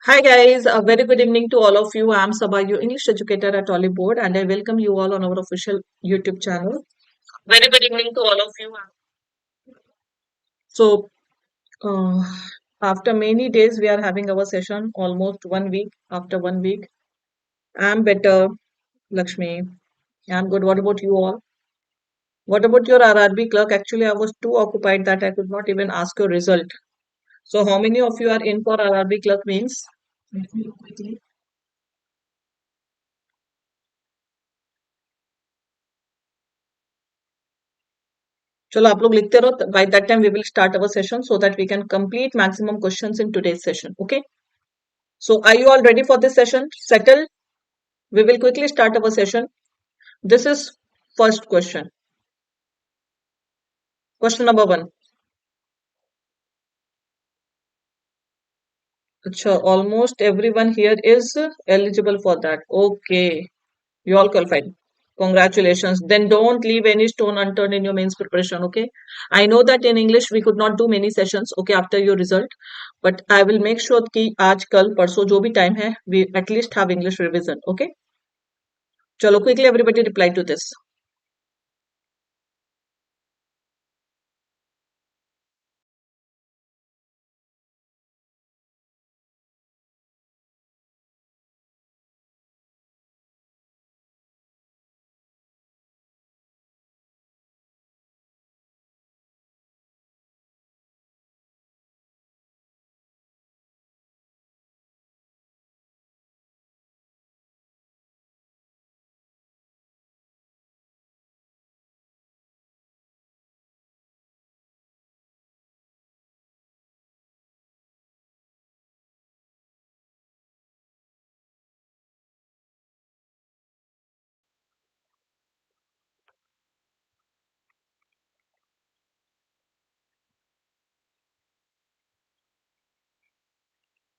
Hi guys, a very good evening to all of you. I'm Saba, your English educator at Oliveboard, and I welcome you all on our official YouTube channel. Very good evening to all of you. So, uh, after many days, we are having our session almost 1 week. After 1 week, I'm better, Lakshmi. I'm good. What about you all? What about your RRB clerk? Actually, I was too occupied that I could not even ask your result. So, how many of you are in for RRB clerk means? Let me look quickly. चलो आप लोग लिखते रहो by that time we will start our session so that we can complete maximum questions in today's session. Okay, so are you all ready for this session? Settle. We will quickly start our session. This is first question. Question number one. Achha, almost everyone here is eligible for that. Okay, you all qualified. Congratulations. Then don't leave any stone unturned in your mains preparation. Okay, I know that in English we could not do many sessions. Okay, after your result, but I will make sure कि आज कल परसों जो भी time है, we at least have English revision. Okay. चलो quickly everybody reply to this.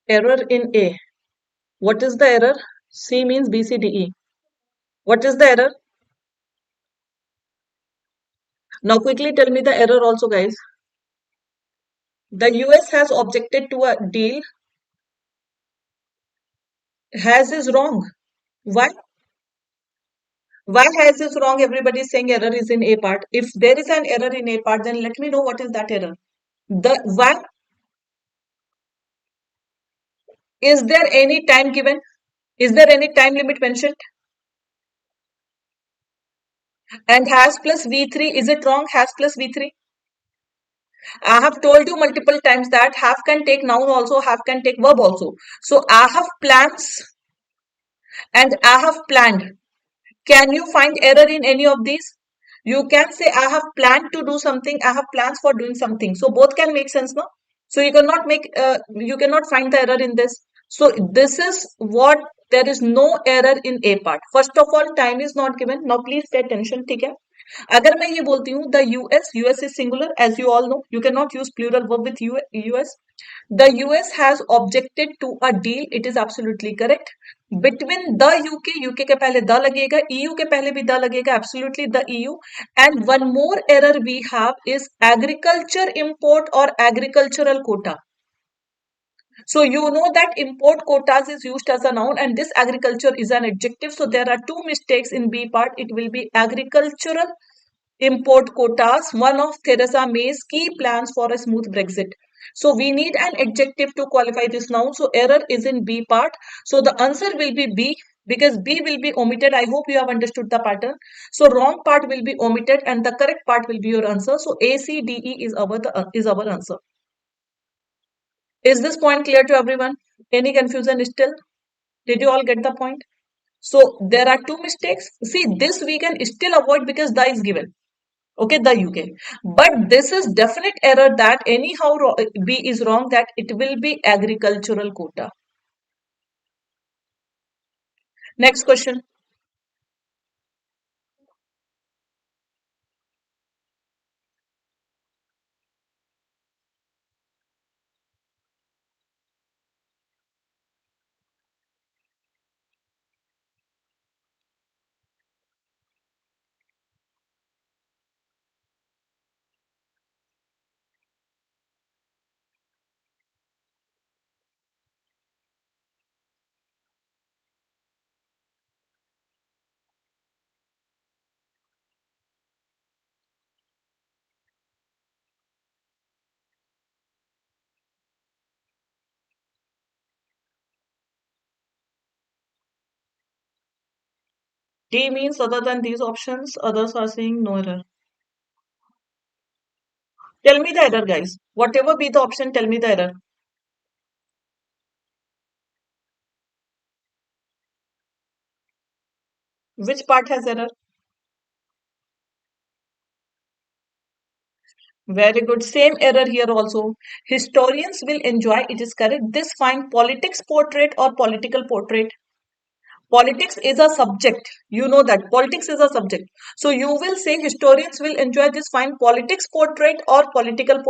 Error in A. What is the error? C means B, C, D, E. What is the error? Now quickly tell me the error also, guys. The US has objected to a deal. Has is wrong. Why? Why has is wrong? Everybody is saying error is in A part. If there is an error in A part, then let me know what is that error. The why is there any time given? Is there any time limit mentioned? And has plus V3, is it wrong? Has plus V3? I have told you multiple times that have can take noun also, have can take verb also. So I have plans and I have planned. Can you find error in any of these? You can say I have planned to do something, I have plans for doing something. So both can make sense, no? So you cannot find the error in this. So this is what there is no error in A part. First of all, time is not given. Now please pay attention, ठीक है? अगर मैं ये बोलती हूँ the US is singular, as you all know, you cannot use plural verb with US. The US has objected to a deal. It is absolutely correct. Between the UK के पहले the लगेगा, EU के पहले भी the लगेगा, absolutely the EU. And one more error we have is agriculture import or agricultural quota. So you know that import quotas is used as a noun and this agriculture is an adjective. So there are two mistakes in B part. It will be agricultural import quotas, one of Theresa May's key plans for a smooth Brexit. So we need an adjective to qualify this noun. So error is in B part. So the answer will be B because B will be omitted. I hope you have understood the pattern. So wrong part will be omitted and the correct part will be your answer. So A, C, D, E is our answer. Is this point clear to everyone? Any confusion still? Did you all get the point? So there are two mistakes. See, this we can still avoid because the is given. Okay, the UK. But this is definite error that anyhow B is wrong, that it will be agricultural quota. Next question. D means other than these options. Others are saying no error. Tell me the error, guys. Whatever be the option, tell me the error. Which part has error? Very good. Same error here also. Historians will enjoy, it is correct, this fine politics portrait or political portrait. Politics is a subject. You know that. Politics is a subject. So you will say historians will enjoy this fine politics portrait or political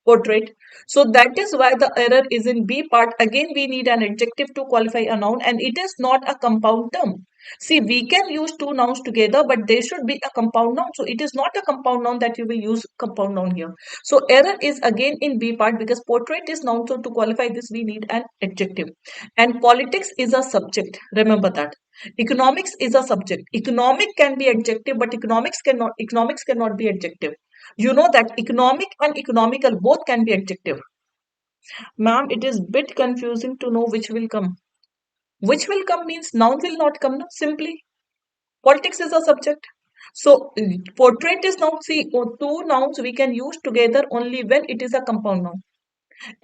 portrait. So that is why the error is in B part. Again, we need an adjective to qualify a noun and it is not a compound term. See, we can use two nouns together, but they should be a compound noun. So it is not a compound noun that you will use compound noun here. So error is again in B part because portrait is noun. So to qualify this, we need an adjective. And politics is a subject. Remember that. Economics is a subject. Economic can be adjective, but economics cannot be adjective. You know that economic and economical both can be adjective. Ma'am, it is bit confusing to know which will come. Which will come means noun will not come, no? Simply. Politics is a subject. So portrait is noun. See, two nouns we can use together only when it is a compound noun.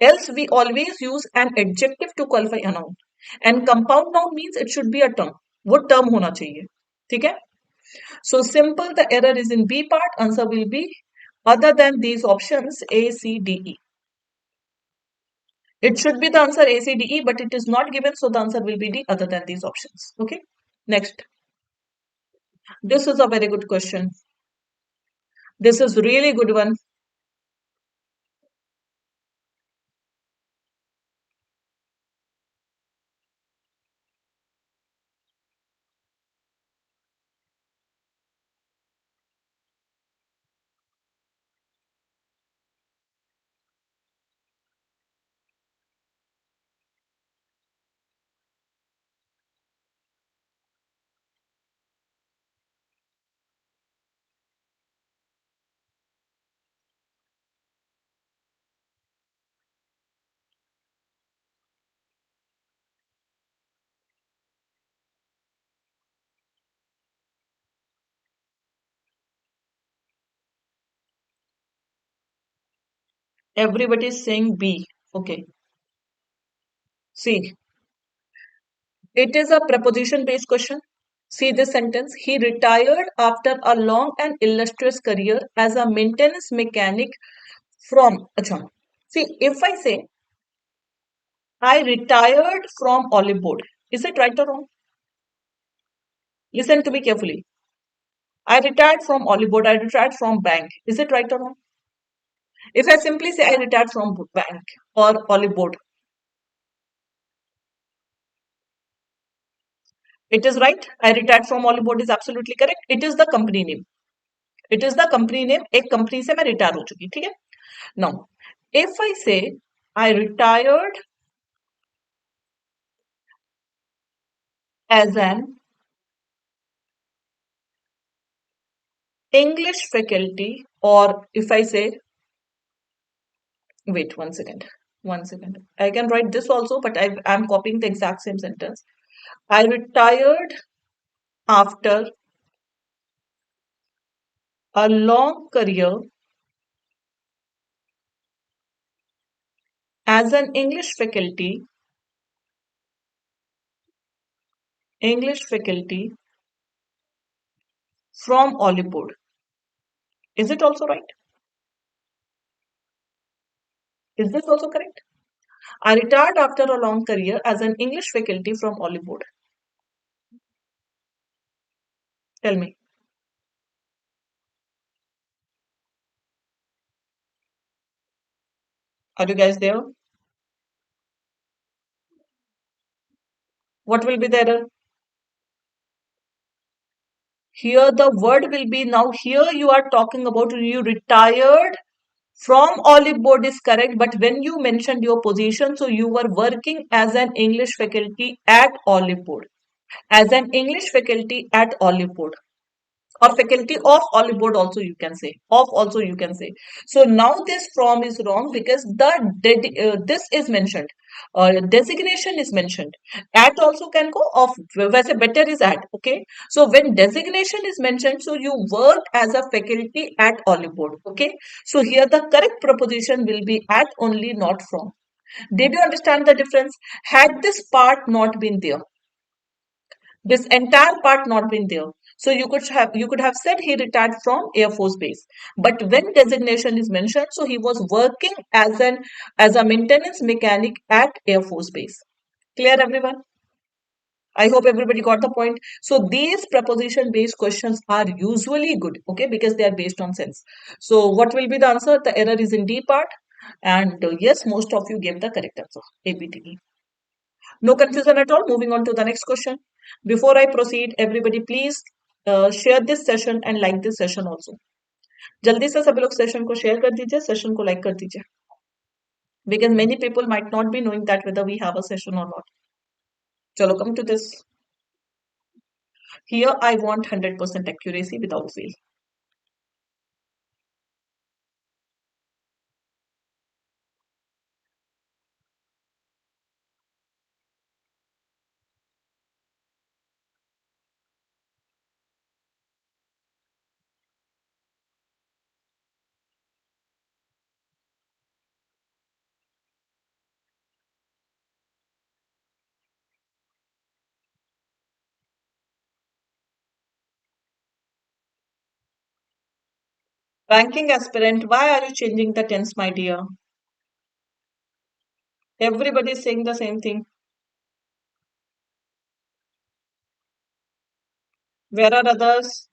Else we always use an adjective to qualify a noun. And compound noun means it should be a term. वो term होना चाहिए. ठीक है? So simple, the error is in B part. Answer will be other than these options A, C, D, E. It should be the answer A, C, D, E, but it is not given, so the answer will be D other than these options. Okay. Next. This is a very good question. This is really good one. Everybody is saying B. Okay. See, it is a preposition based question. See this sentence. He retired after a long and illustrious career as a maintenance mechanic from. Achha. See, if I say I retired from Oliveboard, is it right or wrong? Listen to me carefully. I retired from Oliveboard. I retired from bank. Is it right or wrong? If I simply say I retired from bank or Oliveboard, it is right. I retired from Oliveboard is absolutely correct. It is the company name. It is the company name. एक company से मैं retire हो चुकी, ठीक है? Now, if I say I retired as an English faculty, or if I say, wait 1 second, 1 second. I can write this also, but I'm copying the exact same sentence. I retired after a long career as an English faculty from Oliveboard. Is it also right? Is this also correct? I retired after a long career as an English faculty from Oliveboard. Tell me. Are you guys there? What will be the error? Here the word will be now. Here you are talking about you retired from Oliveboard is correct, but when you mentioned your position, so you were working as an English faculty at Oliveboard. As an English faculty at Oliveboard. or faculty of Oliveboard also you can say. Of also you can say. So now this from is wrong because this is mentioned. Designation is mentioned. At also can go of. वैसे better is at. Okay. So when designation is mentioned, so you work as a faculty at Oliveboard. Okay. So here the correct preposition will be at only, not from. Did you understand the difference? Had this part not been there, this entire part not been there, so you could have said he retired from Air Force Base, but when designation is mentioned, so he was working as a maintenance mechanic at Air Force Base. Clear, everyone? I hope everybody got the point. So these preposition based questions are usually good, okay, because they are based on sense. So what will be the answer? The error is in D part, and yes, most of you gave the correct answer, ABTE. No confusion at all. Moving on to the next question. Before I proceed, everybody please share this session and like this session also. जल्दी से सभी लोग session को share कर दीजिए, session को like कर दीजिए, because many people might not be knowing that whether we have a session or not. चलो, come to this. Here I want 100% accuracy without fail. Banking aspirant, why are you changing the tense, my dear? Everybody is saying the same thing. Where are others?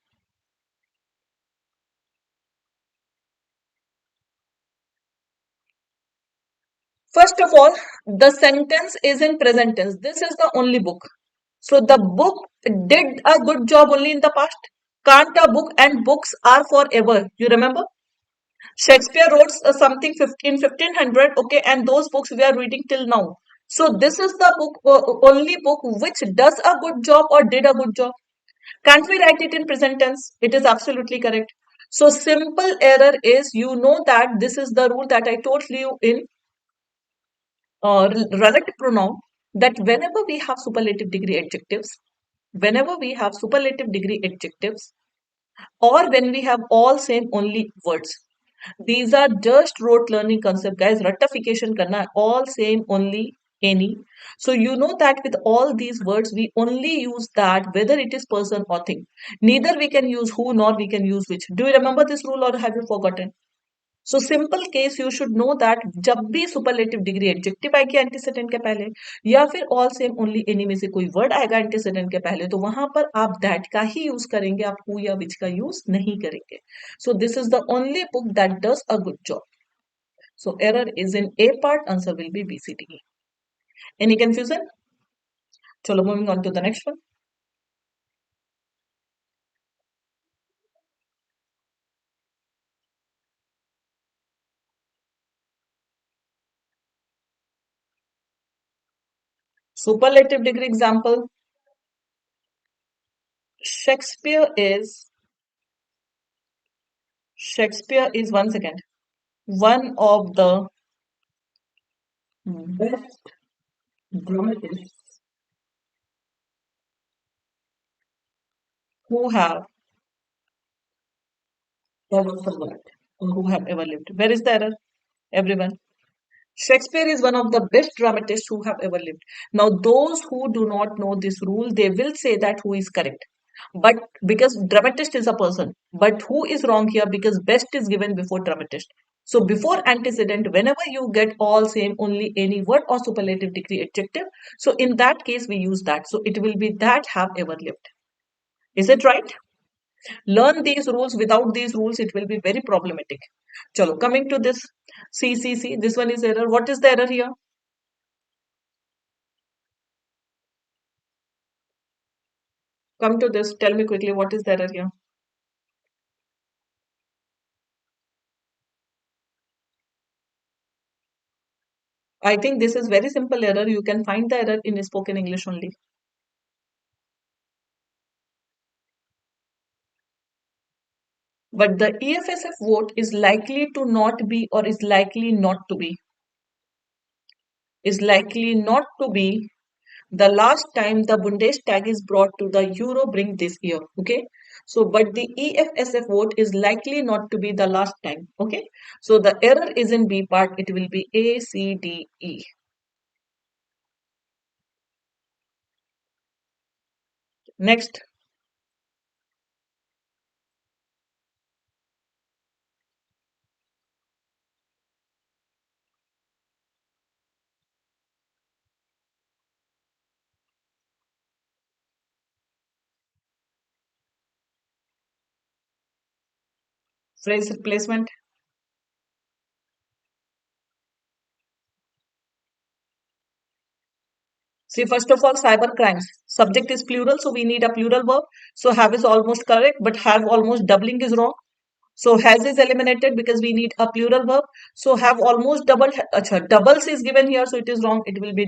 First of all, the sentence is in present tense. This is the only book. So the book did a good job only in the past. Can't a book, and books are forever. You remember? Shakespeare wrote something in 1500, okay, and those books we are reading till now. So this is the book, only book which does a good job or did a good job. Can't we write it in present tense? It is absolutely correct. So simple error is, you know that this is the rule that I told you in relative pronoun, that whenever we have superlative degree adjectives, whenever we have superlative degree adjectives, or when we have all same only words, these are just rote learning concept, guys. Rectification karna hai, all same only any. So you know that with all these words we only use that whether it is person or thing. Neither we can use who nor we can use which. Do you remember this rule or have you forgotten? So simple case you should know that जब भी superlative degree adjective आएगी एंटीसेडेंट के पहले, या फिर all same only any में से कोई वर्ड आएगा एंटीसेडेंट के पहले, तो वहां पर आप दैट का ही यूज करेंगे, आप हु या विच का यूज नहीं करेंगे. So this is the only book that does a good job. So error is in A part, answer will be BCD. Any confusion? चलो, moving on to the next one. Superlative degree example. Shakespeare is one second, one of the best dramatists who have ever survived or who have ever lived. Where is the error, everyone? Shakespeare is one of the best dramatists who have ever lived. Now, those who do not know this rule, they will say that who is correct. But because dramatist is a person, but who is wrong here? Because best is given before dramatist. So before antecedent, whenever you get all same only any word or superlative degree adjective, so in that case we use that. So it will be that have ever lived. Is it right? Learn these rules. Without these rules, it will be very problematic. Chalo, coming to this. See. This one is error. What is the error here? Come to this. Tell me quickly what is the error here. I think this is very simple error. You can find the error in spoken English only. But the EFSF vote is likely to not be, or is likely not to be, is likely not to be the last time the Bundestag is brought to the Euro brink this year. Okay. So, but the EFSF vote is likely not to be the last time. Okay. So the error is in B part. It will be A, C, D, E. Next, phrase replacement. See, first of all, cyber crimes. Subject is plural, so we need a plural verb. So have is almost correct, but have almost doubling is wrong. So has is eliminated because we need a plural verb. So have almost double. Acha, doubles is given here, so it is wrong. It will be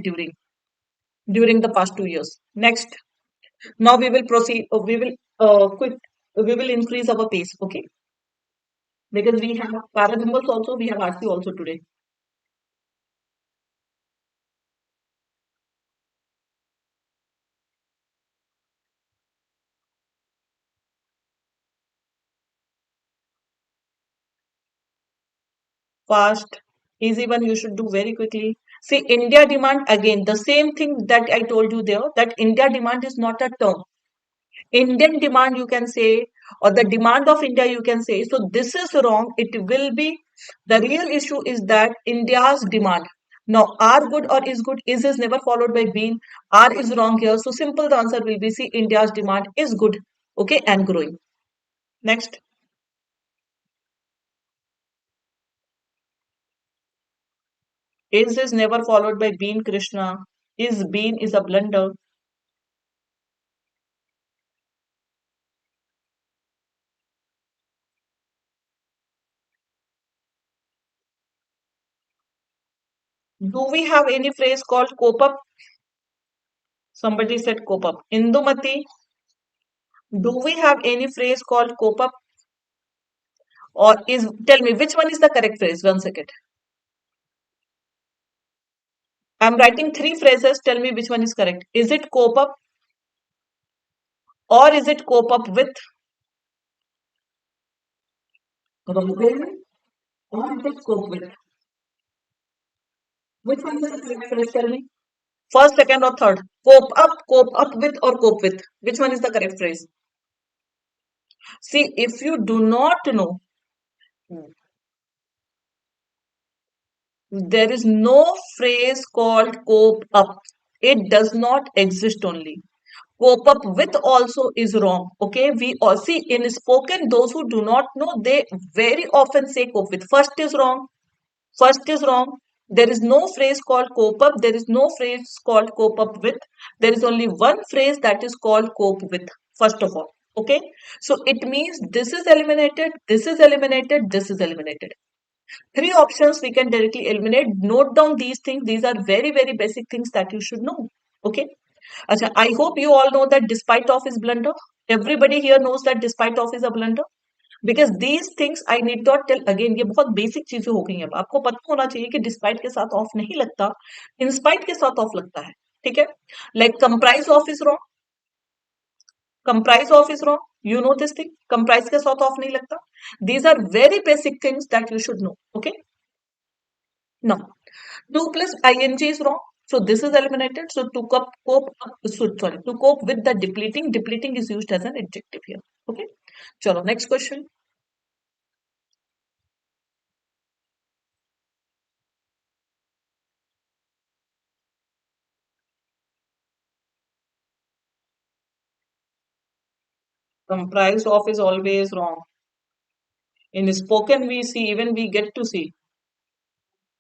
during the past 2 years. Next. Now we will proceed. We will quick. We will increase our pace. Okay, because we have paragrams also. We have RC also today. Fast, easy one you should do very quickly. See, India demand again, the same thing that I told you there, that India demand is not a term. Indian demand you can say, or the demand of India you can say. So this is wrong. It will be, the real issue is that India's demand. Now, are good or is good, is never followed by been. Are is wrong here. So simple the answer will be C, India's demand is good. Okay, and growing. Next. Is never followed by been, Krishna. Is been is a blunder. Do we have any phrase called cope up? Somebody said cope up. Indumati, do we have any phrase called cope up? Or is, tell me which one is the correct phrase? 1 second. I'm writing three phrases. Tell me which one is correct. Is it cope up or is it cope up with? Rumbling or it is cope with? Which one is the correct phrase? Tell me. First, second, or third? Cope up with, or cope with? Which one is the correct phrase? See, if you do not know, there is no phrase called cope up. It does not exist only. Cope up with also is wrong. Okay, we all see in spoken, those who do not know, they very often say cope with. First is wrong. First is wrong. There is no phrase called cope up. There is no phrase called cope up with. There is only one phrase that is called cope with. First of all. Okay. So it means this is eliminated, this is eliminated, this is eliminated. Three options we can directly eliminate. Note down these things. These are very, very basic things that you should know. Okay. Acha, I hope you all know that despite of is blunder. Everybody here knows that despite of is a blunder. Because these things I need not tell again. ये बहुत basic चीजें हो गई हैं. आपको पता होना चाहिए कि डिस्पाइट के साथ ऑफ नहीं लगता, इंस्पाइट के साथ ऑफ लगता है. ठीक है. Like comprise of is wrong. Comprise of is wrong. You know this thing. Comprise के साथ ऑफ नहीं लगता. These are very basic things that you should know. Okay. Now, 2 plus ing is wrong. So this is eliminated. So to to cope with the depleting. Depleting is used as an adjective here. Okay. Chalo, next question. Comprise of is always wrong. In spoken, we see, even we get to see.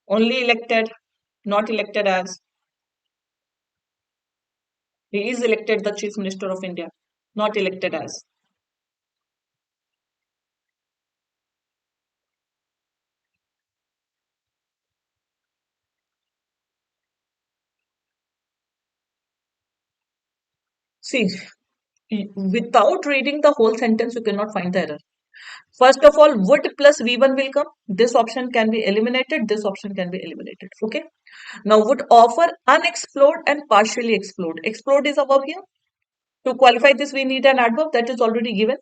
Only elected, not elected as. He is elected the Chief Minister of India, not elected as. See, without reading the whole sentence, you cannot find the error. First of all, would plus V1 will come. This option can be eliminated. This option can be eliminated. Okay. Now, would offer unexplored and partially explored. Explored is a verb here. To qualify this, we need an adverb that is already given.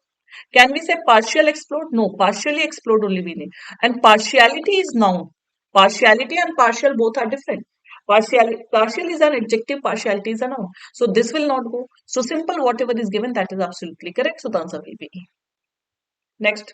Can we say partial explored? No, partially explored only we need. And partiality is noun. Partiality and partial both are different. Partial is an adjective, partiality is a noun. So this will not go. So simple, whatever is given, that is absolutely correct. So the answer will be E. Next.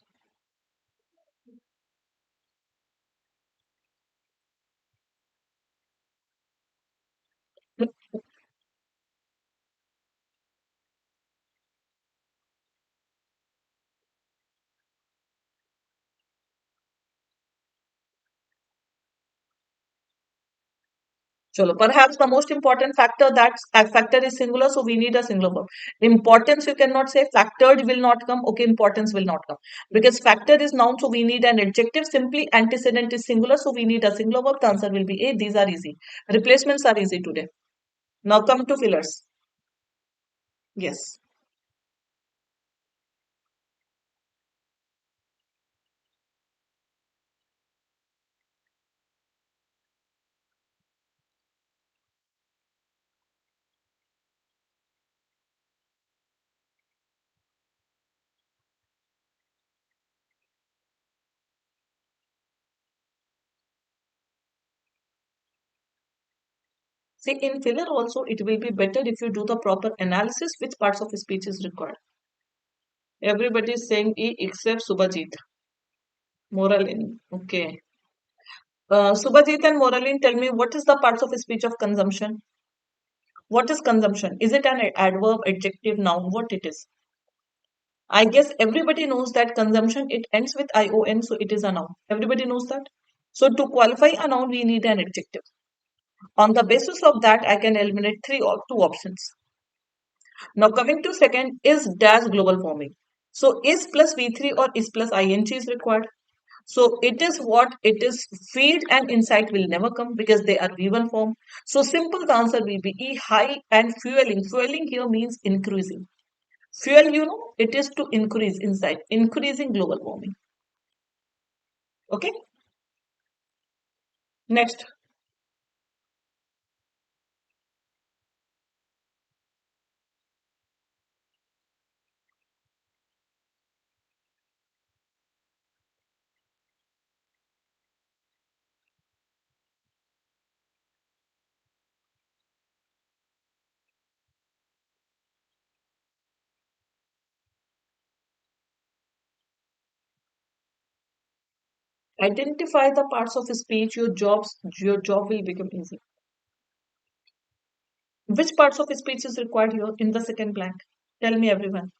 Chalo, perhaps the most important factor, that factor is singular, so we need a singular verb. Importance, you cannot say. Factored will not come. Okay, importance will not come because factor is noun, so we need an adjective. Simply antecedent is singular, so we need a singular verb. The answer will be A. These are easy. Replacements are easy today. Now come to fillers. Yes. See, in filler also, it will be better if you do the proper analysis which parts of speech is required. Everybody is saying E except Subhajit. Moraline. Okay. Subhajit and Moraline, tell me what is the parts of speech of consumption? What is consumption? Is it an adverb, adjective, noun? What it is? I guess everybody knows that consumption, it ends with ION, so it is a noun. Everybody knows that. So to qualify a noun, we need an adjective. On the basis of that, I can eliminate three or two options. Now coming to second, is dash global forming. So is plus V3 or is plus ing is required. So it is what it is. Feed and insight will never come because they are V1 form. So simple, the answer will be E, high and fueling. Fueling here means increasing. Fuel, you know, it is to increase insight, increasing global warming. Okay. Next. Identify the parts of speech your job will become easy. Which parts of speech is required here in the second blank? Tell me, everyone.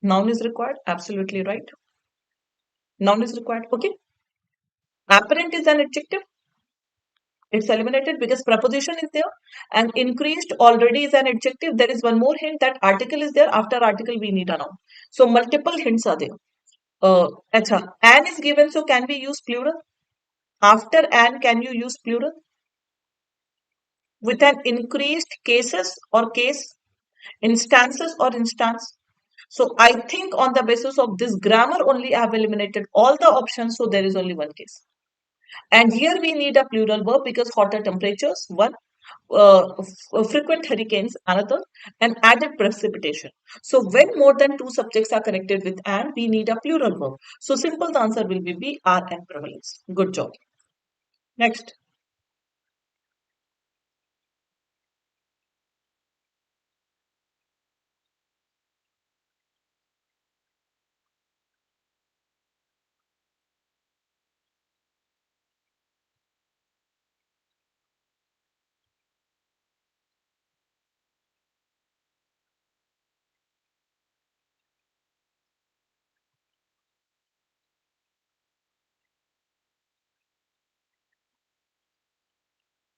Noun is required. Absolutely right. Noun is required. Okay. Apparent is an adjective. It's eliminated because preposition is there, and increased already is an adjective. There is one more hint that article is there. After article, we need a noun. So multiple hints are there. Acha, an is given, so can we use plural? After an, can you use plural? With an increased cases or case, instances or instance. So I think on the basis of this grammar only I have eliminated all the options, so there is only one case. And here we need a plural verb because hotter temperatures, one, frequent hurricanes, another, and added precipitation. So when more than two subjects are connected with and, we need a plural verb. So simple, the answer will be B, R, and prevalence. Good job. Next.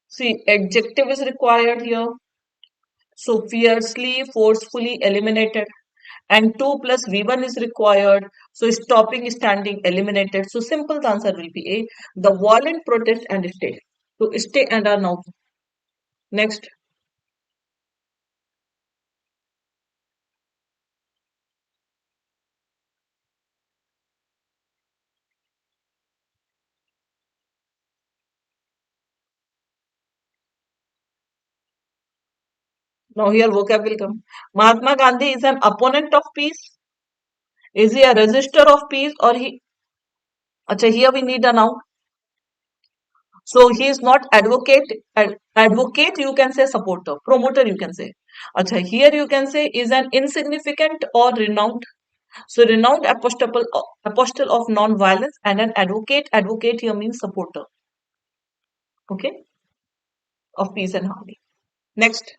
See, adjective is required here. So fiercely, forcefully eliminated. And 2 plus V1 is required. So stopping, standing, eliminated. So simple, the answer will be A. The violent protest and stay. So stay and are now. Next. Now here vocab will come. Mahatma Gandhi is an opponent of peace. Is he a resistor of peace or he? Acha, here we need a noun. So he is not advocate. Advocate you can say supporter. Promoter you can say. Acha, here you can say is an insignificant or renowned. So renowned apostle of non-violence and an advocate. Advocate here means supporter. Okay, of peace and harmony. Next.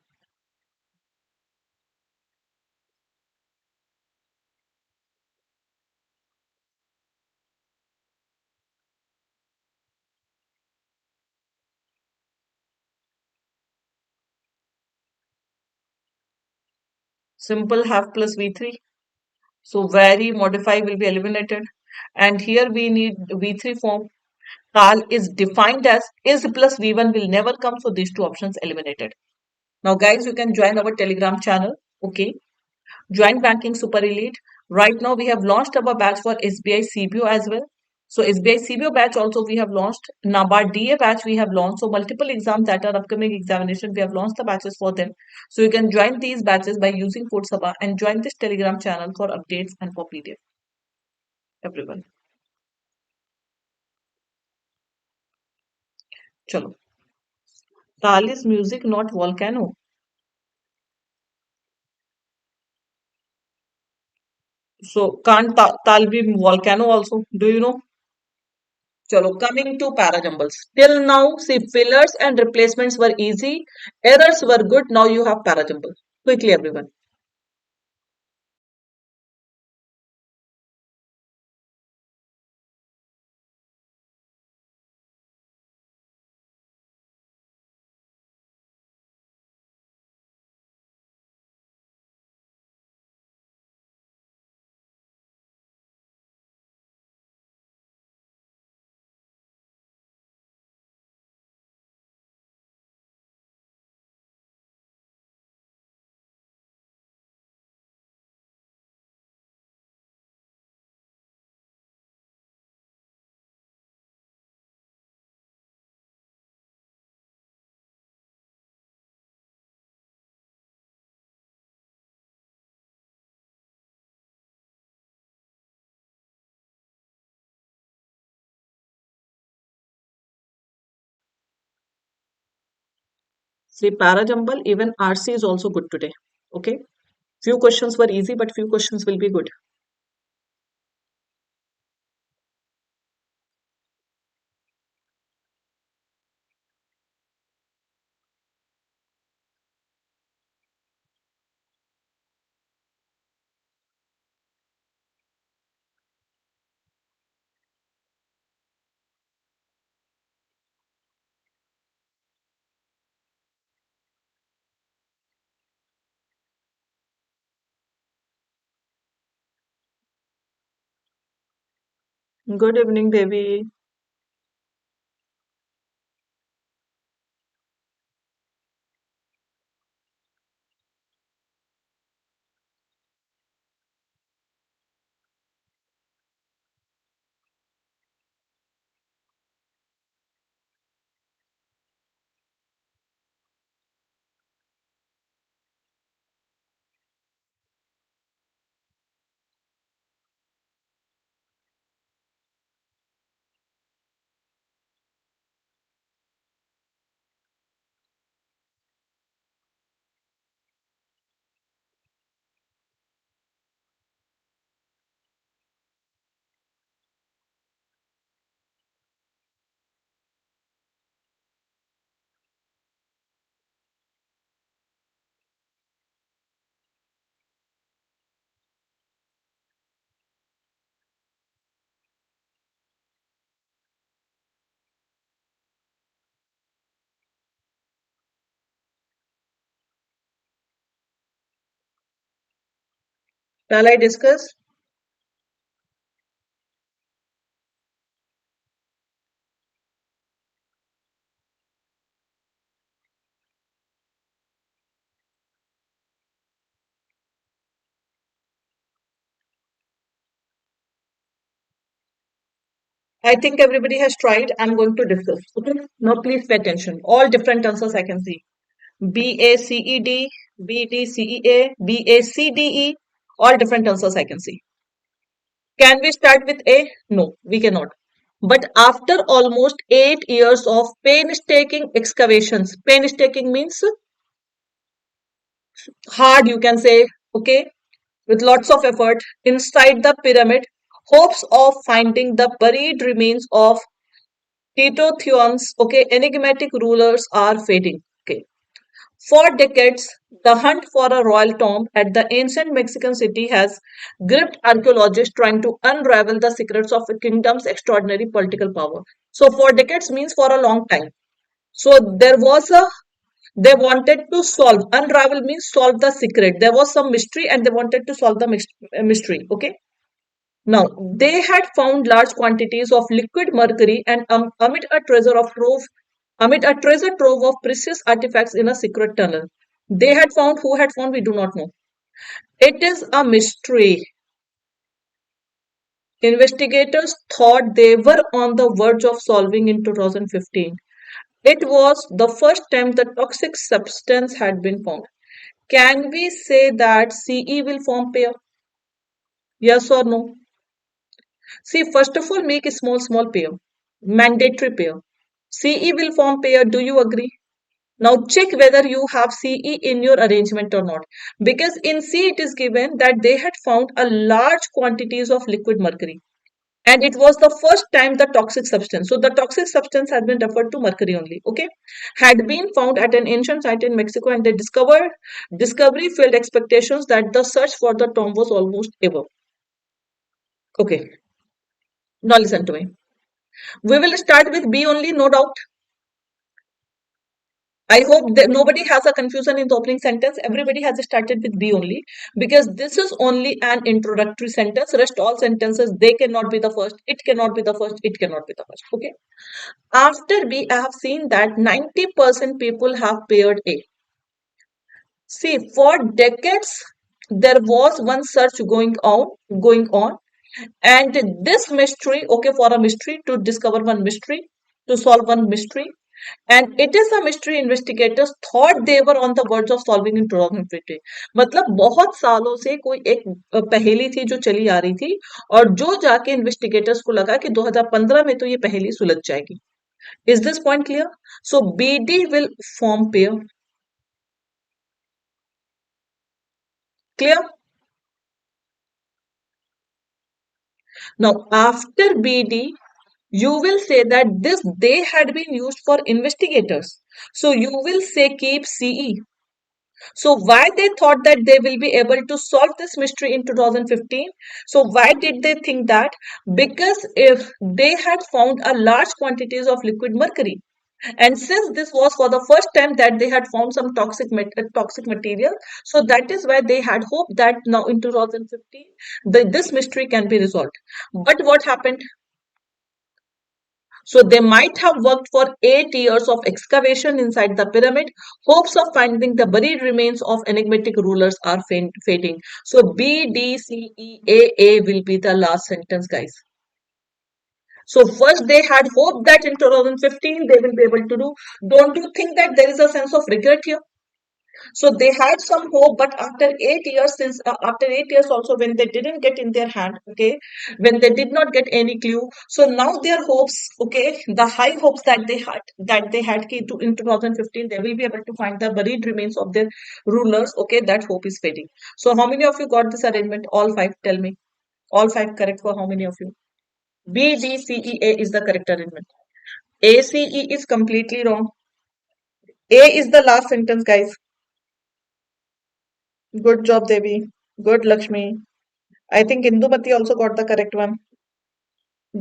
Simple have plus V3. So very modify will be eliminated. And here we need V3 form. Tal is defined as is plus V1 will never come. So these two options eliminated. Now guys, you can join our Telegram channel. Okay. Joint Banking Super Elite. Right now we have launched our batch for SBI CBO as well. So SBI CBO batch also we have launched. NABARD DA batch we have launched. So multiple exams that are upcoming examination we have launched the batches for them. So you can join these batches by using code SABA and join this Telegram channel for updates and for PDF. Everyone. Chalo. Tal is music, not volcano. So can't Tal be volcano also? Do you know? Chalo, coming to parajumbles. Till now, see, fillers and replacements were easy. Errors were good. Now you have parajumble. Quickly, everyone. See, parajumble, even RC is also good today. Okay. Few questions were easy, but few questions will be good. Good evening, baby. Shall I discuss? I think everybody has tried. I'm going to discuss. Okay. Now please pay attention. All different answers I can see. BACED, BDCEA, BACDE. All different answers I can see. Can we start with A? No, we cannot. But after almost 8 years of painstaking excavations, painstaking means hard, you can say, okay, with lots of effort inside the pyramid, hopes of finding the buried remains of Titotheon's, okay, enigmatic rulers are fading. Okay. For decades, the hunt for a royal tomb at the ancient Mexican city has gripped archaeologists trying to unravel the secrets of a kingdom's extraordinary political power. So, for decades means for a long time. So, they wanted to solve, unravel means solve the secret. There was some mystery and they wanted to solve the mystery. Okay. Now, they had found large quantities of liquid mercury and amid a treasure trove of precious artifacts in a secret tunnel. They had found, who had found, we do not know. It is a mystery. Investigators thought they were on the verge of solving in 2015. It was the first time the toxic substance had been found. Can we say that CE will form pair? Yes or no? See, first of all, make a small pair. Mandatory pair. CE will form pair. Do you agree? Now check whether you have CE in your arrangement or not. Because in C it is given that they had found a large quantities of liquid mercury. And it was the first time the toxic substance. So the toxic substance had been referred to mercury only. Okay. Had been found at an ancient site in Mexico and they discovery failed expectations that the search for the tomb was almost over. Okay. Now listen to me. We will start with B only, no doubt. I hope that nobody has a confusion in the opening sentence. Everybody has started with B only because this is only an introductory sentence. Rest all sentences, they cannot be the first. It cannot be the first. It cannot be the first. Okay. After B, I have seen that 90% people have paired A. See, for decades, there was one search going on, and this mystery, okay, for a mystery to discover one mystery, to solve one mystery, and it is a mystery investigators thought they were on the verge of solving in 2050. मतलब बहुत सालों से कोई एक पहेली थी जो चली आ रही थी और जो जाके इन्वेस्टिगेटर्स को लगा कि 2015 में तो ये पहेली सुलझ जाएगी. Is this point clear? So BD will form pair. Clear? Now after BD, you will say that this they had been used for investigators. So you will say keep CE. So why they thought that they will be able to solve this mystery in 2015? So why did they think that? Because if they had found a large quantities of liquid mercury, and since this was for the first time that they had found some toxic material, so that is why they had hope that now in 2015 this mystery can be resolved. But what happened? So they might have worked for 8 years of excavation inside the pyramid. Hopes of finding the buried remains of enigmatic rulers are fading. So B, D, C, E, A will be the last sentence, guys. So first they had hope that in 2015 they will be able to do. Don't you think that there is a sense of regret here? So they had some hope, but after 8 years, after 8 years also, when they didn't get in their hand, okay, when they did not get any clue, so now their hopes, okay, the high hopes that they had in 2015, they will be able to find the buried remains of their rulers. Okay, that hope is fading. So how many of you got this arrangement? All five. Tell me. All five correct for how many of you? B, D, C, E, A is the correct arrangement. A, C, E is completely wrong. A is the last sentence, guys. Good job, Devi. Good, Lakshmi. I think Indumati also got the correct one.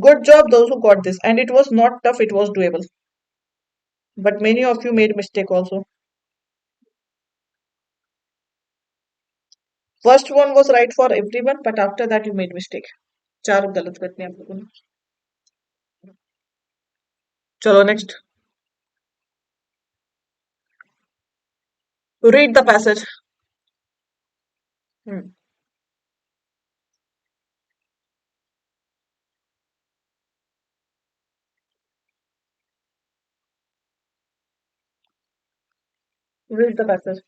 Good job, those who got this. And it was not tough, it was doable. But many of you made mistake also. First one was right for everyone, but after that you made mistake. चार गलत करते हैं आप लोगों ने. चलो next. Read the passage. Hmm. Read the passage.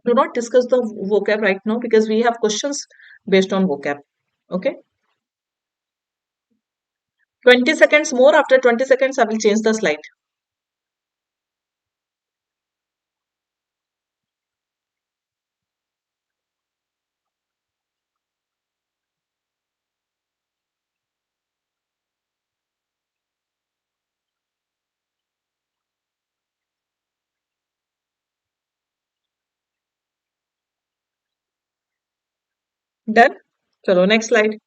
Do not discuss the vocab right now because we have questions based on vocab. Okay. 20 seconds more. After 20 seconds, I will change the slide. Done? Chalo, next slide.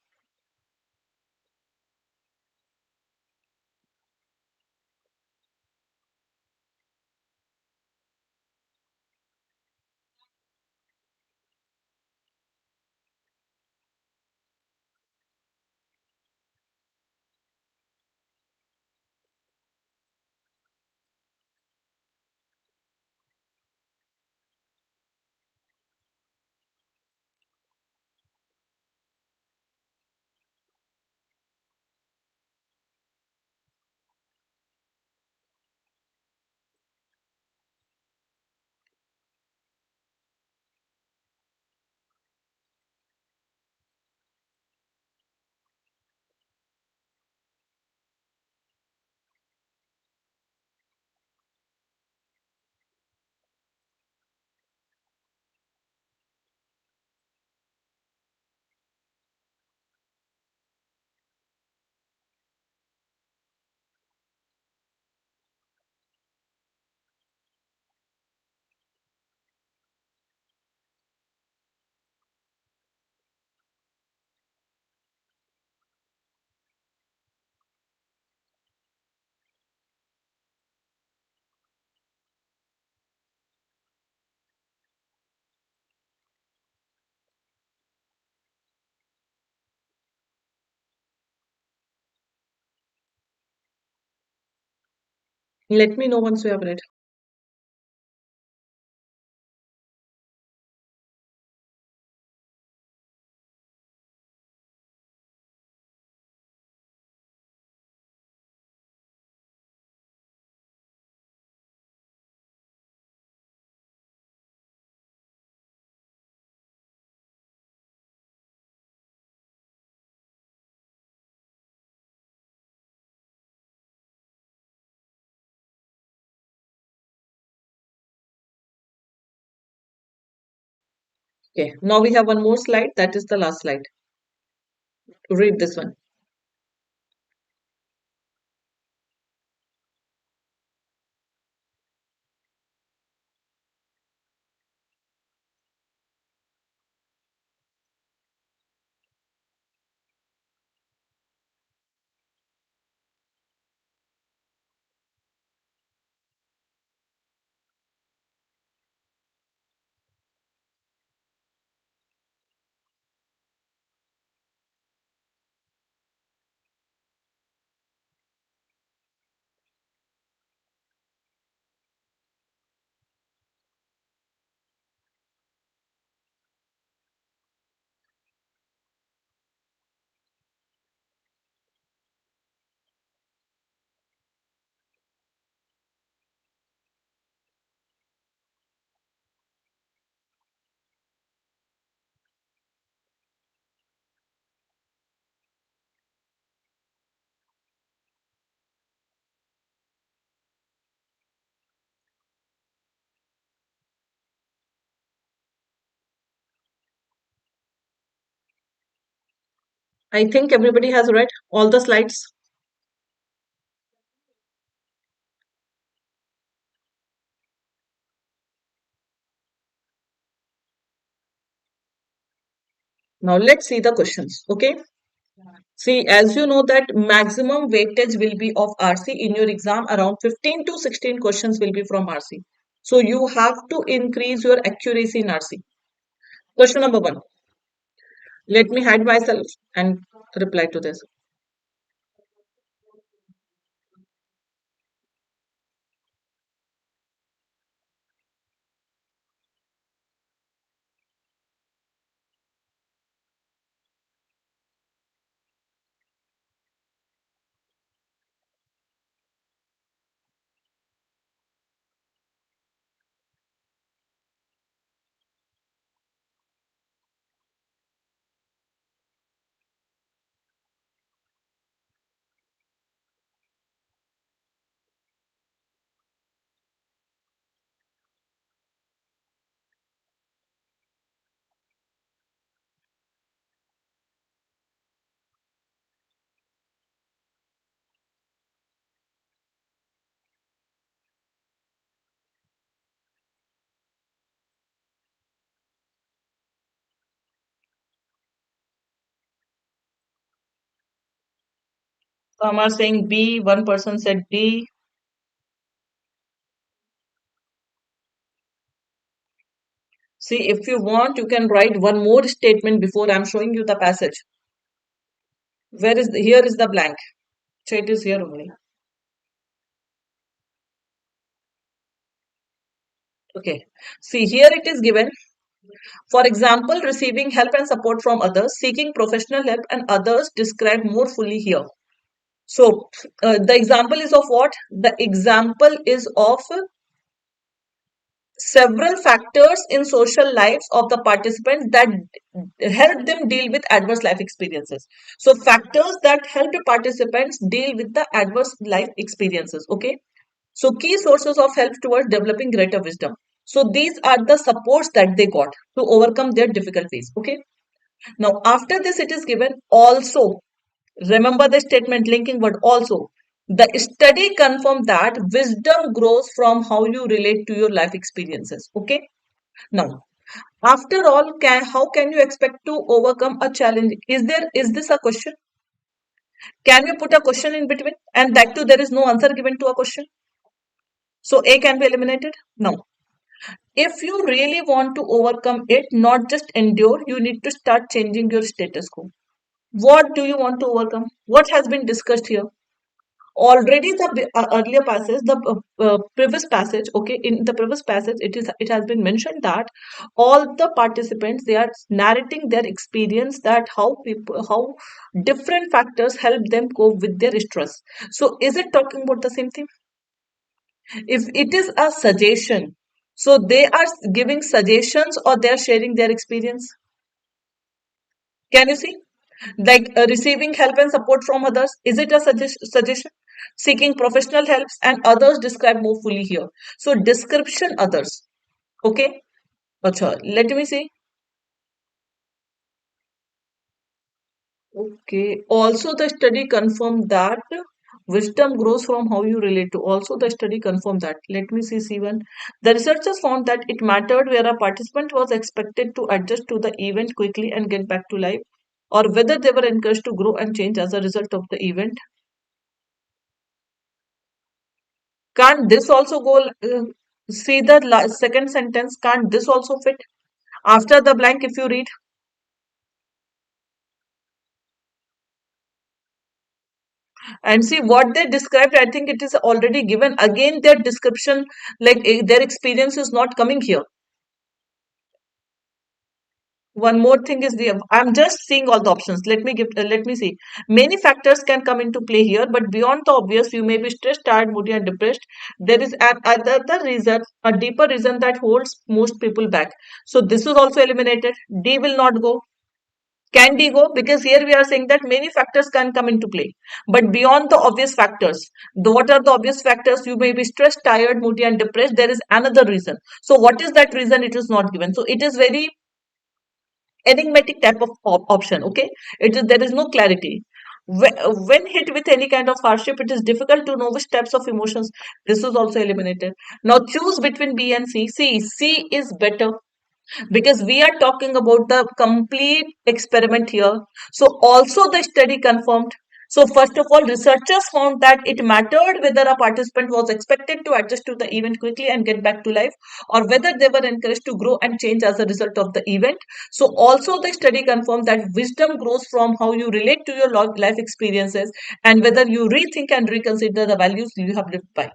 Let me know once you have read. Okay. Now we have one more slide. That is the last slide. Read this one. I think everybody has read all the slides. Now let's see the questions. Okay. See, as you know that maximum weightage will be of RC in your exam, around 15 to 16 questions will be from RC. So you have to increase your accuracy in RC. Question number 1. Let me hide myself and reply to this. Some are saying B, one person said D. See, if you want, you can write one more statement before I'm showing you the passage. Where is here is the blank. So it is here only. Okay. See, here it is given. For example, receiving help and support from others, seeking professional help and others described more fully here. So, the example is of what? The example is of several factors in social lives of the participants that help them deal with adverse life experiences. So, factors that help the participants deal with the adverse life experiences. Okay. So, key sources of help towards developing greater wisdom. So, these are the supports that they got to overcome their difficulties. Okay. Now, after this, it is given also. Remember the statement linking word also. The study confirmed that wisdom grows from how you relate to your life experiences. Okay. Now, after all, how can you expect to overcome a challenge? Is this a question? Can you put a question in between? And that too, there is no answer given to a question. So A can be eliminated. Now, if you really want to overcome it, not just endure, you need to start changing your status quo. What do you want to overcome? What has been discussed here? Already the earlier passage, the previous passage, okay, in the previous passage, it has been mentioned that all the participants they are narrating their experience that how different factors help them cope with their stress. So, is it talking about the same thing? If it is a suggestion, so they are giving suggestions or they are sharing their experience. Can you see? Like receiving help and support from others. Is it a suggestion? Seeking professional helps and others describe more fully here. So description others. Okay. Acha, let me see. Okay. Also, the study confirmed that wisdom grows from how you relate to. Also, the study confirmed that. Let me see C1. The researchers found that it mattered where a participant was expected to adjust to the event quickly and get back to life, or whether they were encouraged to grow and change as a result of the event. Can't this also go? See the second sentence. Can't this also fit? After the blank, if you read. And see what they described, I think it is already given. Again, their description, like their experience is not coming here. One more thing is I'm just seeing all the options. Let me see. Many factors can come into play here, but beyond the obvious, you may be stressed, tired, moody, and depressed. There is another reason, a deeper reason that holds most people back. So this is also eliminated. D will not go. Can D go? Because here we are saying that many factors can come into play. But beyond the obvious factors, what are the obvious factors? You may be stressed, tired, moody, and depressed. There is another reason. So what is that reason? It is not given. So it is very enigmatic type of option. Okay, there is no clarity. When hit with any kind of hardship, it is difficult to know which types of emotions. This is also eliminated. Now choose between B and C. C is better because we are talking about the complete experiment here. So also the study confirmed. So first of all, researchers found that it mattered whether a participant was expected to adjust to the event quickly and get back to life, or whether they were encouraged to grow and change as a result of the event. So also the study confirmed that wisdom grows from how you relate to your life experiences and whether you rethink and reconsider the values you have lived by.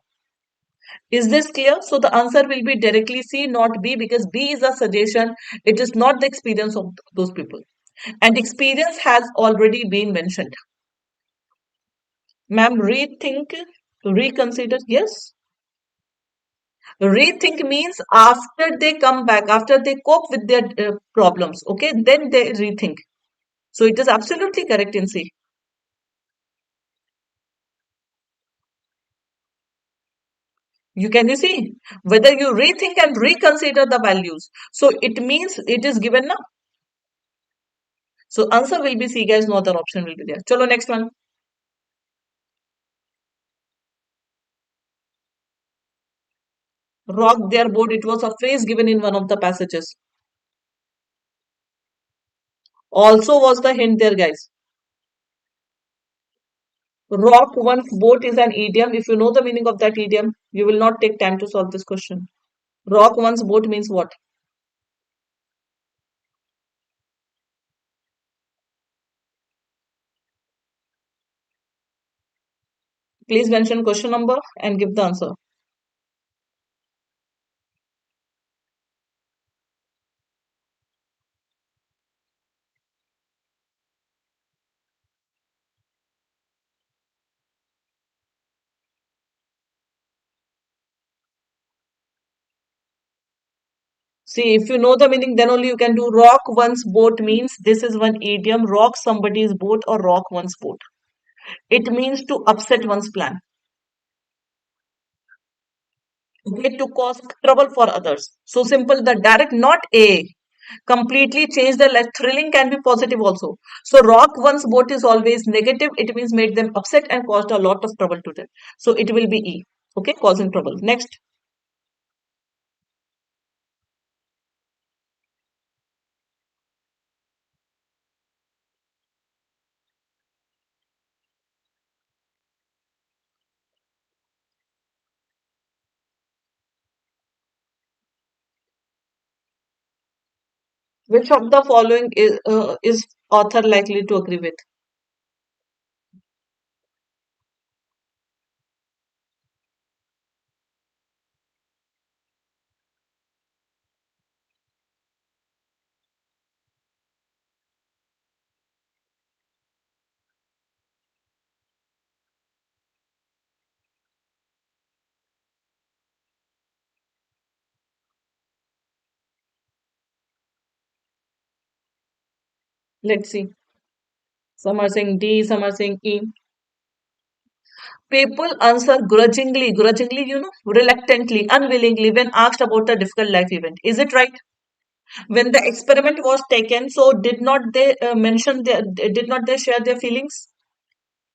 Is this clear? So the answer will be directly C, not B, because B is a suggestion. It is not the experience of those people. And experience has already been mentioned. Ma'am, rethink, reconsider. Yes. Rethink means after they come back, after they cope with their problems, okay, then they rethink. So it is absolutely correct in C. You see whether you rethink and reconsider the values. So it means it is given now. So answer will be C, guys. No other option will be there. Chalo, next one. Rock their boat. It was a phrase given in one of the passages. Also was the hint there, guys. Rock one's boat is an idiom. If you know the meaning of that idiom, you will not take time to solve this question. Rock one's boat means what? Please mention question number and give the answer. See, if you know the meaning, then only you can do rock one's boat means this is one idiom. Rock somebody's boat or rock one's boat. It means to upset one's plan. Okay, to cause trouble for others. So simple, the direct, not A. Completely change the life. Thrilling can be positive also. So rock one's boat is always negative. It means made them upset and caused a lot of trouble to them. So it will be E. Okay, causing trouble. Next. Which of the following is author likely to agree with? Let's see. Some are saying D, some are saying E. People answer grudgingly, reluctantly, unwillingly when asked about a difficult life event. Is it right? When the experiment was taken, so did not they did not they share their feelings?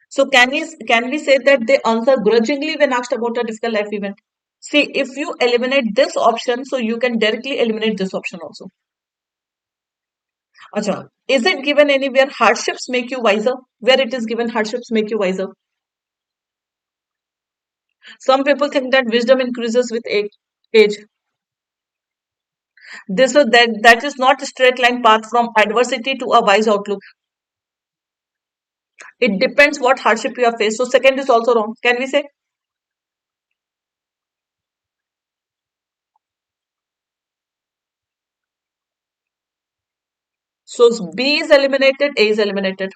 So can we say that they answer grudgingly when asked about a difficult life event? See, if you eliminate this option, so you can directly eliminate this option also. Acha, is it given anywhere hardships make you wiser? Where it is given hardships make you wiser? Some people think that wisdom increases with age. That is not a straight line path from adversity to a wise outlook. It depends what hardship you have faced. So second is also wrong. Can we say? So B is eliminated, A is eliminated.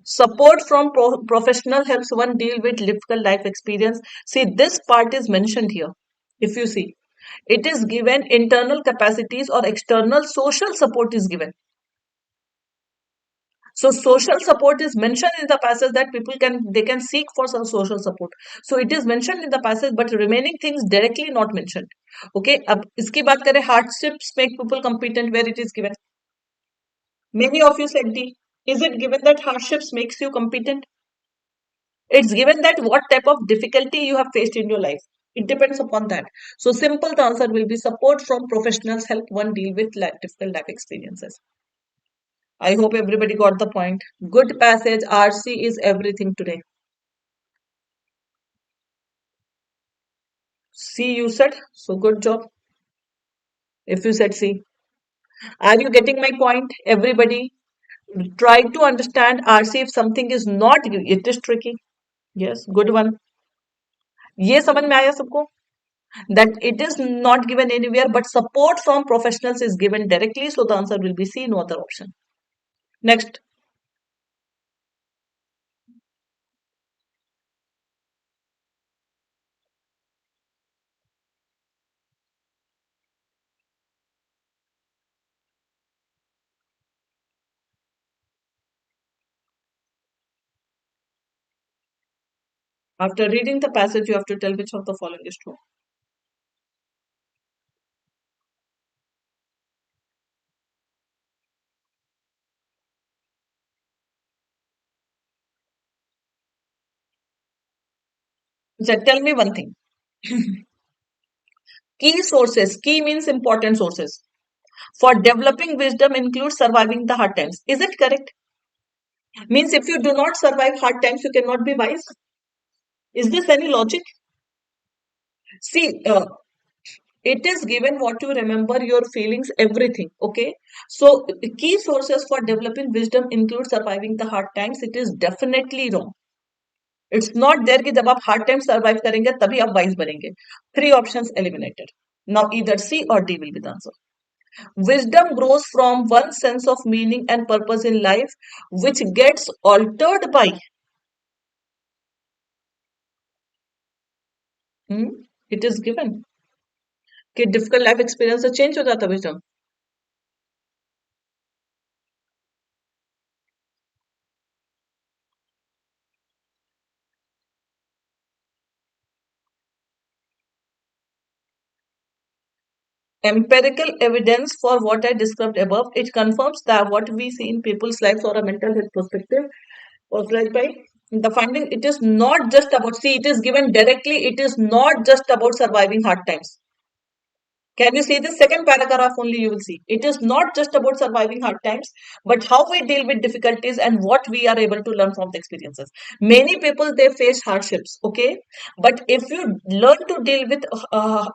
Support from professional helps one deal with difficult life experience. See, this part is mentioned here. If you see, it is given internal capacities or external social support is given. So social support is mentioned in the passage that people can seek for some social support. So it is mentioned in the passage, but remaining things directly not mentioned. Okay, अब इसकी बात करें hardships make people competent where it is given. Many of you said D. Is it given that hardships makes you competent? It's given that what type of difficulty you have faced in your life. It depends upon that. So simple the answer will be support from professionals help one deal with difficult life experiences. I hope everybody got the point. Good passage. RC is everything today. C you said. So good job. If you said C. Are you getting my point? Everybody try to understand RC if something is not, it is tricky. Yes, good one. ये समझ में आया सबको? That it is not given anywhere, but support from professionals is given directly. So the answer will be C, no other option. Next, after reading the passage, you have to tell which of the following is true. So tell me one thing. Key sources. Key means important sources. For developing wisdom includes surviving the hard times. Is it correct? Means if you do not survive hard times, you cannot be wise. Is this any logic? See, it is given what you remember, your feelings, everything. Okay. So key sources for developing wisdom include surviving the hard times. It is definitely wrong. It's not there कि जब आप hard times survive करेंगे तभी आप wise बनेंगे. Three options eliminated. Now either C or D will be the answer. Wisdom grows from one sense of meaning and purpose in life, which gets altered by. It is given कि difficult life experience से change हो जाता wisdom. Empirical evidence for what I described above, it confirms that what we see in people's lives or a mental health perspective was right by the finding. It is not just about, see, it is given directly, it is not just about surviving hard times. Can you see the second paragraph only? You will see it is not just about surviving hard times, but how we deal with difficulties and what we are able to learn from the experiences. Many people they face hardships, okay, but if you learn to deal with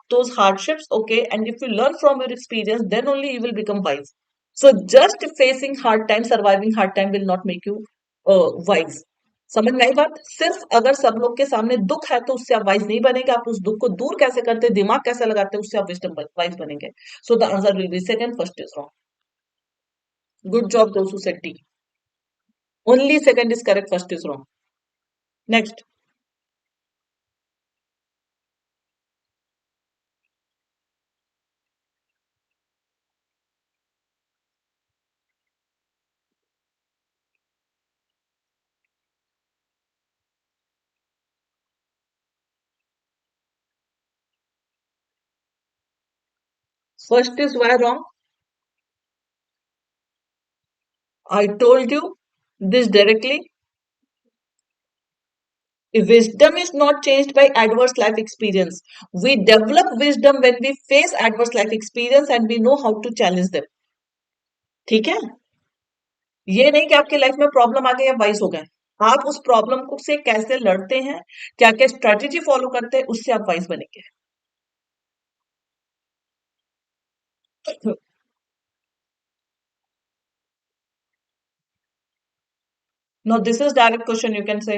those hardships, okay, and if you learn from your experience, then only you will become wise. So just facing hard time, surviving hard time will not make you wise. समझ में आई बात? सिर्फ अगर सब लोग के सामने दुख है तो उससे आप वाइज नहीं बनेंगे. आप उस दुख को दूर कैसे करते, दिमाग कैसे लगाते, उससे आप विजडम वाइज बनेंगे. So the answer will be second. First is wrong. Good job those who said D. Only second is correct, first is wrong. Next. First is why wrong? I told you this directly. Wisdom is not changed by adverse life experience. We develop wisdom when we face adverse life experience and we know how to challenge them. ठीक है? ये नहीं कि आपके life में problem आ गई या wise हो गए. आप उस प्रॉब्लम को से कैसे लड़ते हैं, क्या क्या स्ट्रेटेजी फॉलो करते हैं, उससे आप वाइज बनेंगे. No this is direct question, you can say.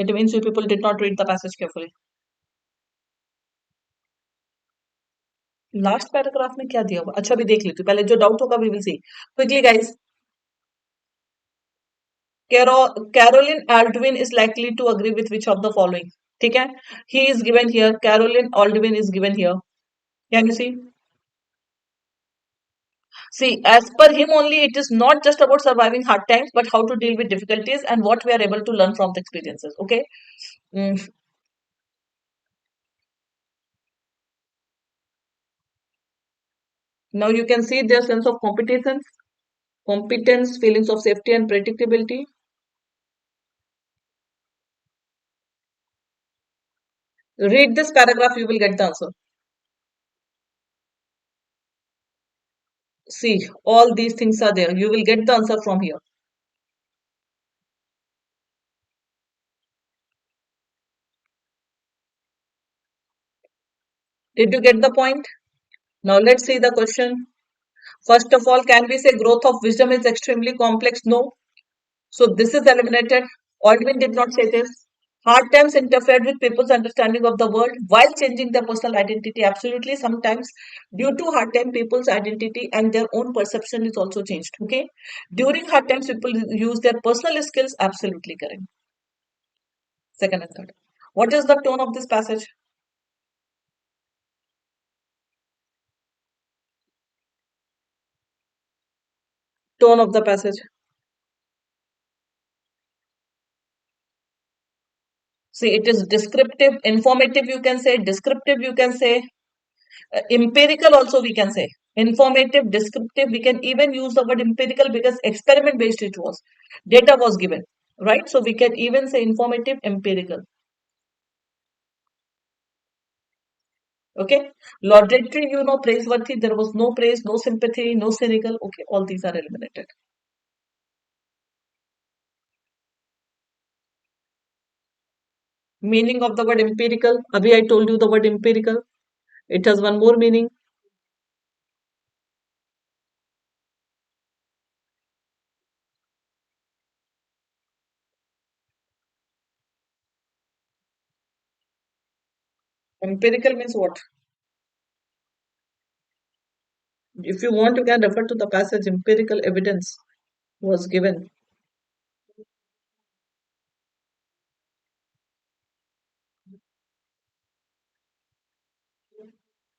It means you people did not read the passage carefully. Last paragraph में क्या दिया हुआ, अच्छा भी देख लेती हूँ पहले, जो डाउट होगा we will see quickly guys. Caroline Aldwin is likely to agree with which of the following? ठीक है, he is given here. Caroline Aldwin is given here. Can you see? See, as per him only, it is not just about surviving hard times, but how to deal with difficulties and what we are able to learn from the experiences. Okay. Mm. Now you can see their sense of competence, feelings of safety and predictability. Read this paragraph, you will get the answer. See, all these things are there. You will get the answer from here. Did you get the point? Now let's see the question. First of all, can we say growth of wisdom is extremely complex? No. So this is eliminated. Aldwin did not say this. Hard times interfered with people's understanding of the world while changing their personal identity. Absolutely, sometimes due to hard time, people's identity and their own perception is also changed. Okay, during hard times, people use their personal skills. Absolutely correct. Second and third. What is the tone of this passage? Tone of the passage. See, it is descriptive, informative. You can say descriptive. You can say empirical also we can say informative, descriptive. We can even use the word empirical because experiment based it was, data was given, right? So we can even say informative, empirical. Okay, laudatory, you know, praiseworthy, there was no praise, no sympathy, no cynical. Okay, all these are eliminated. Meaning of the word empirical, abhi I told you the word empirical, it has one more meaning. Empirical means what? If you want, you can refer to the passage. Empirical evidence was given.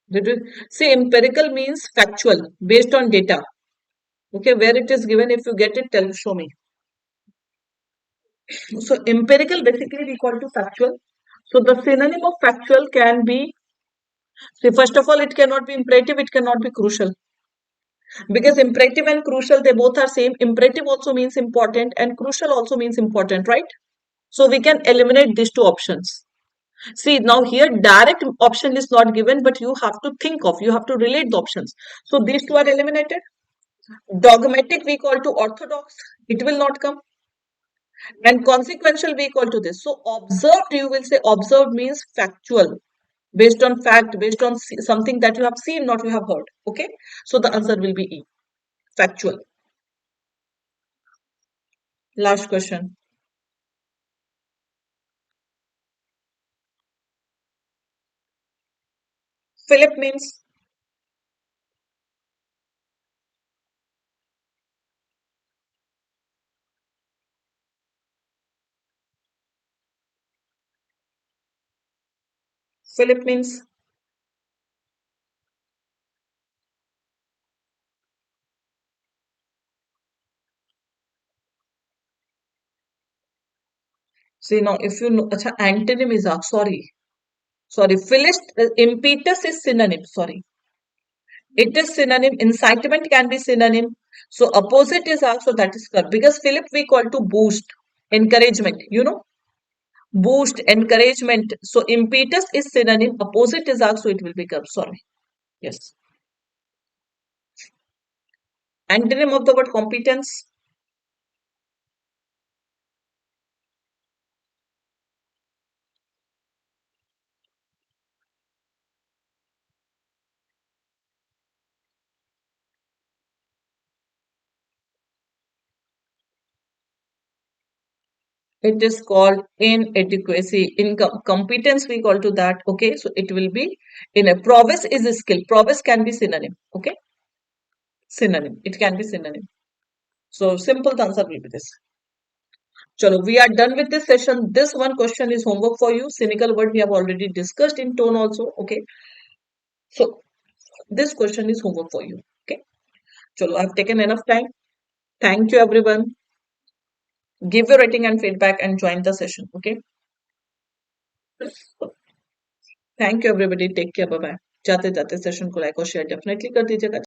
Did you see? Empirical means factual, based on data. Okay, where it is given, if you get it, tell, show me. So empirical basically we call to factual. So the synonym of factual can be, see, first of all, it cannot be imperative, it cannot be crucial. Because imperative and crucial, they both are same. Imperative also means important and crucial also means important, right? So we can eliminate these two options. See, now here direct option is not given, but you have to think of, you have to relate the options. So these two are eliminated. Dogmatic we call to orthodox, it will not come. And consequential we equal to this. So observed, you will say observed means factual, based on fact, based on something that you have seen, not you have heard. Okay. So the answer will be E, factual. Last question. Philip means, Philip means, see now if you know, acha, antonym is sorry, Phyllis, impetus is synonym, sorry. It is synonym, incitement can be synonym. So opposite is also, that is correct. Because Philip we call to boost, encouragement, you know. Boost, encouragement. So impetus is synonym, opposite is arc, so it will become, sorry. Yes. Antonym of the word competence. It is called inadequacy. In competence, we call to that. Okay, so it will be in a prowess is a skill. Prowess can be synonym. Okay, synonym. It can be synonym. So simple the answer will be this. Chalo, we are done with this session. This one question is homework for you. Cynical word we have already discussed in tone also. Okay. So this question is homework for you. Okay. Chalo, I have taken enough time. Thank you everyone. Give your rating and feedback and join the session. Okay. Thank you everybody. Take care. Bye bye. जाते जाते session को like और share definitely कर दीजिएगा.